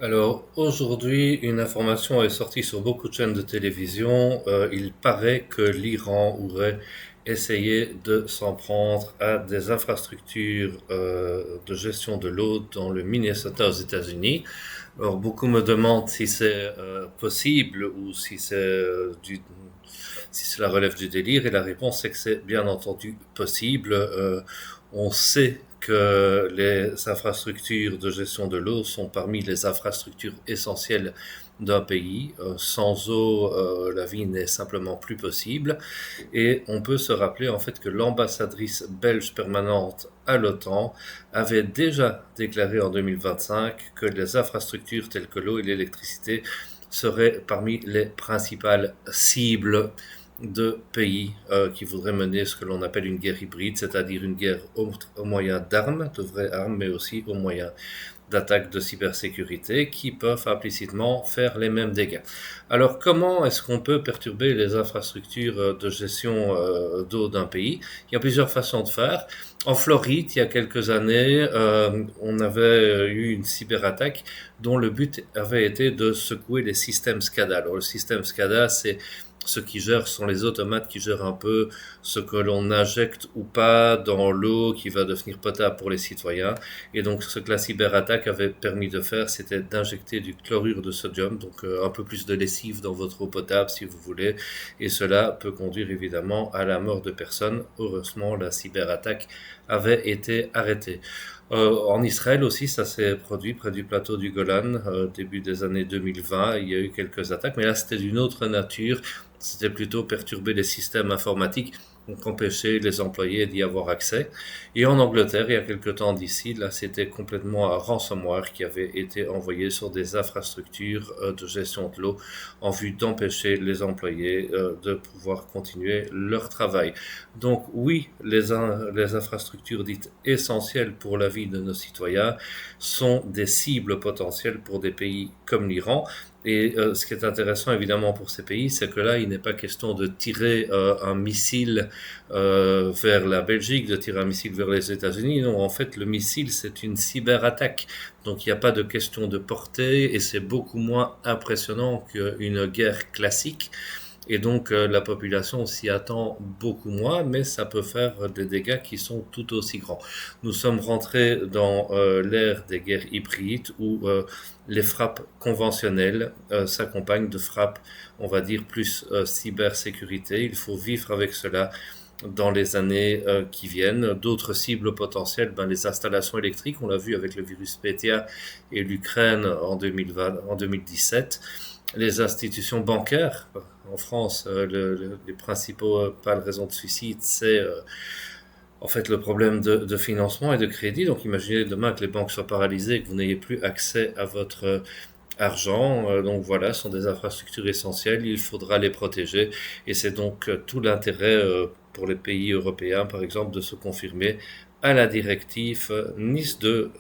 Alors aujourd'hui, une information est sortie sur beaucoup de chaînes de télévision. Il paraît que l'Iran aurait essayé de s'en prendre à des infrastructures de gestion de l'eau dans le Minnesota aux États-Unis. Alors beaucoup me demandent si c'est possible ou si cela relève du délire, et la réponse est que c'est bien entendu possible. On sait que les infrastructures de gestion de l'eau sont parmi les infrastructures essentielles d'un pays. Sans eau, la vie n'est simplement plus possible. Et on peut se rappeler en fait que l'ambassadrice belge permanente à l'OTAN avait déjà déclaré en 2025 que les infrastructures telles que l'eau et l'électricité seraient parmi les principales cibles de pays qui voudraient mener ce que l'on appelle une guerre hybride, c'est-à-dire une guerre au moyen d'armes, de vraies armes, mais aussi au moyen d'attaques de cybersécurité qui peuvent implicitement faire les mêmes dégâts. Alors comment est-ce qu'on peut perturber les infrastructures de gestion d'eau d'un pays? Il y a plusieurs façons de faire. En Floride, il y a quelques années, on avait eu une cyberattaque dont le but avait été de secouer les systèmes SCADA. Alors le système SCADA, c'est ce qui gère sont les automates qui gèrent un peu ce que l'on injecte ou pas dans l'eau qui va devenir potable pour les citoyens. Et donc ce que la cyberattaque avait permis de faire, c'était d'injecter du chlorure de sodium, donc un peu plus de lessive dans votre eau potable si vous voulez. Et cela peut conduire évidemment à la mort de personnes. Heureusement, la cyberattaque avait été arrêtée. En Israël aussi, ça s'est produit près du plateau du Golan, début des années 2020. Il y a eu quelques attaques, mais là c'était d'une autre nature. C'était plutôt perturber les systèmes informatiques, donc empêcher les employés d'y avoir accès. Et en Angleterre, il y a quelque temps d'ici, là c'était complètement un ransomware qui avait été envoyé sur des infrastructures de gestion de l'eau en vue d'empêcher les employés de pouvoir continuer leur travail. Donc oui, les infrastructures dites essentielles pour la vie de nos citoyens sont des cibles potentielles pour des pays comme l'Iran. Et ce qui est intéressant évidemment pour ces pays, c'est que là, il n'est pas question de tirer un missile vers la Belgique, de tirer un missile vers les États-Unis. Non, en fait, le missile, c'est une cyberattaque. Donc il n'y a pas de question de portée et c'est beaucoup moins impressionnant qu'une guerre classique. Et donc la population s'y attend beaucoup moins, mais ça peut faire des dégâts qui sont tout aussi grands. Nous sommes rentrés dans l'ère des guerres hybrides où les frappes conventionnelles s'accompagnent de frappes, on va dire, plus cybersécurité. Il faut vivre avec cela dans les années qui viennent. D'autres cibles potentielles, ben, les installations électriques, on l'a vu avec le virus Petya et l'Ukraine en 2020, en 2017. Les institutions bancaires, en France, les principales raisons de suicide, c'est en fait le problème de financement et de crédit. Donc imaginez demain que les banques soient paralysées et que vous n'ayez plus accès à votre argent. Donc voilà, ce sont des infrastructures essentielles, il faudra les protéger. Et c'est donc tout l'intérêt pour les pays européens, par exemple, de se confirmer à la directive Nice 2.